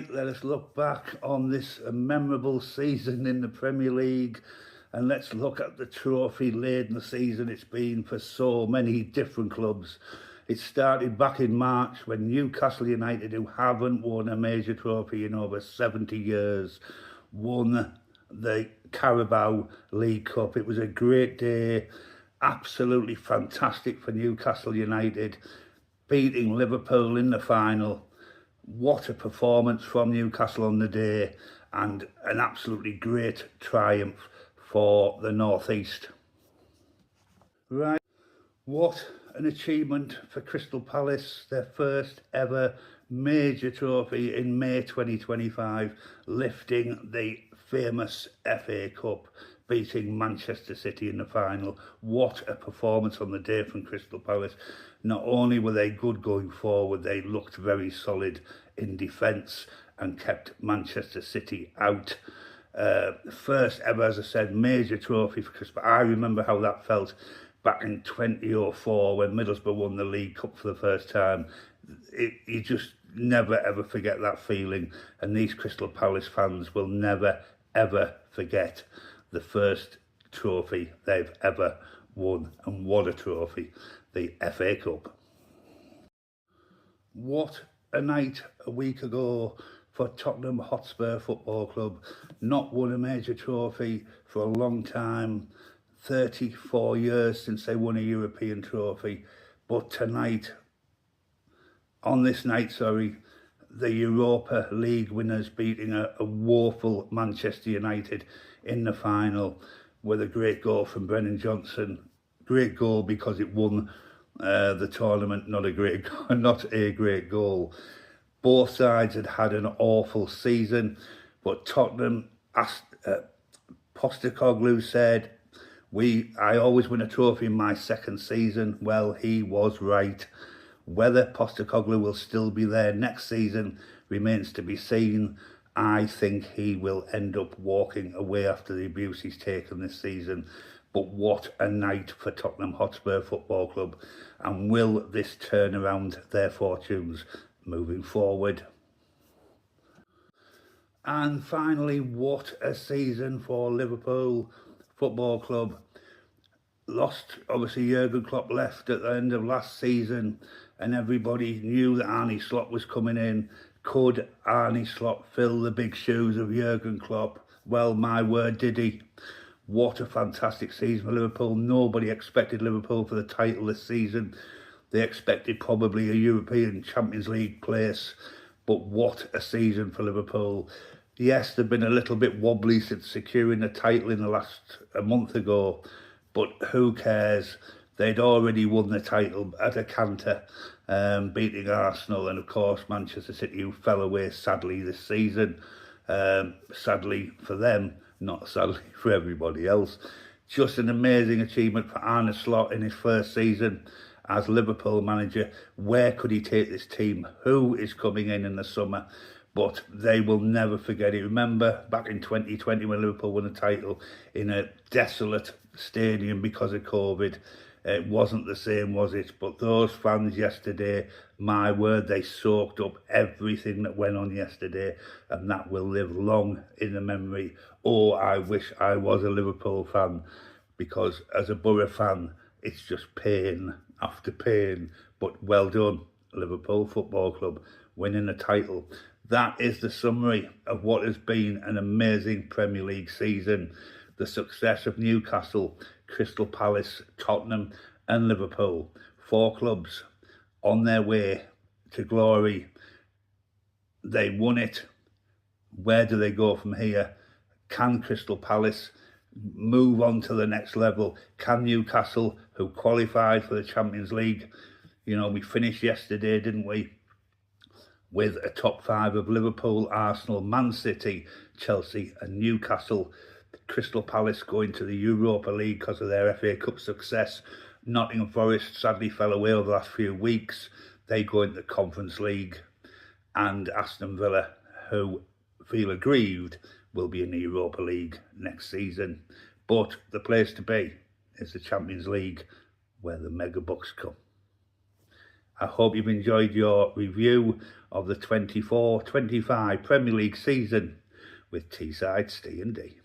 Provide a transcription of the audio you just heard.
Tonight, let us look back on this memorable season in the Premier League, and let's look at the trophy-laden season it's been for so many different clubs. It started back in March when Newcastle United, who haven't won a major trophy in over 70 years, won the Carabao League Cup. It was a great day, absolutely fantastic for Newcastle United, beating Liverpool in the final. What a performance from Newcastle on the day, and an absolutely great triumph for the North East. Right, what an achievement for Crystal Palace, their first ever major trophy in May 2025, lifting the famous FA Cup, beating Manchester City in the final. What a performance on the day from Crystal Palace. Not only were they good going forward, they looked very solid in defence and kept Manchester City out. First ever, as I said, major trophy for Crystal Palace. I remember how that felt back in 2004 when Middlesbrough won the League Cup for the first time. You just never ever forget that feeling, and these Crystal Palace fans will never ever forget the first trophy they've ever won. And what a trophy, the FA Cup. What a night a week ago for Tottenham Hotspur Football Club. Not won a major trophy for a long time, 34 years since they won a European trophy. But tonight, on this night, the Europa League winners beating a woeful Manchester United in the final with a great goal from Brennan Johnson. Great goal because it won the tournament, not a great goal. Both sides had had an awful season, but Tottenham, Postecoglou said, I always win a trophy in my second season. Well, he was right. Whether Postecoglou will still be there next season remains to be seen. I think he will end up walking away after the abuse he's taken this season. But what a night for Tottenham Hotspur Football Club. And will this turn around their fortunes moving forward? And finally, what a season for Liverpool Football Club. Lost, obviously, Jurgen Klopp left at the end of last season, and everybody knew that Arne Slot was coming in. Could Arne Slot fill the big shoes of Jurgen Klopp? Well, my word, did he. What a fantastic season for Liverpool. Nobody expected Liverpool for the title this season. They expected probably a European Champions League place, but what a season for Liverpool. Yes, they've been a little bit wobbly since securing the title in a month ago, but who cares? They'd already won the title at a canter, beating Arsenal and, of course, Manchester City, who fell away sadly this season. Sadly for them, not sadly for everybody else. Just an amazing achievement for Arne Slot in his first season as Liverpool manager. Where could he take this team? Who is coming in the summer? But they will never forget it. Remember back in 2020 when Liverpool won the title in a desolate stadium because of COVID. It wasn't the same, was it? But those fans yesterday, my word, they soaked up everything that went on yesterday, and that will live long in the memory. Oh, I wish I was a Liverpool fan, because as a Borough fan, it's just pain after pain. But well done, Liverpool Football Club, winning the title. That is the summary of what has been an amazing Premier League season. The success of Newcastle, Crystal Palace, Tottenham and Liverpool. 4 clubs on their way to glory. They won it. Where do they go from here? Can Crystal Palace move on to the next level? Can Newcastle, who qualified for the Champions League, we finished yesterday, didn't we, with a top 5 of Liverpool, Arsenal, Man City, Chelsea and Newcastle. Crystal Palace going to the Europa League because of their FA Cup success. Nottingham Forest sadly fell away over the last few weeks. They go into the Conference League. And Aston Villa, who feel aggrieved, will be in the Europa League next season. But the place to be is the Champions League, where the mega bucks come. I hope you've enjoyed your review of the 24-25 Premier League season with Teesside Ste&Dee.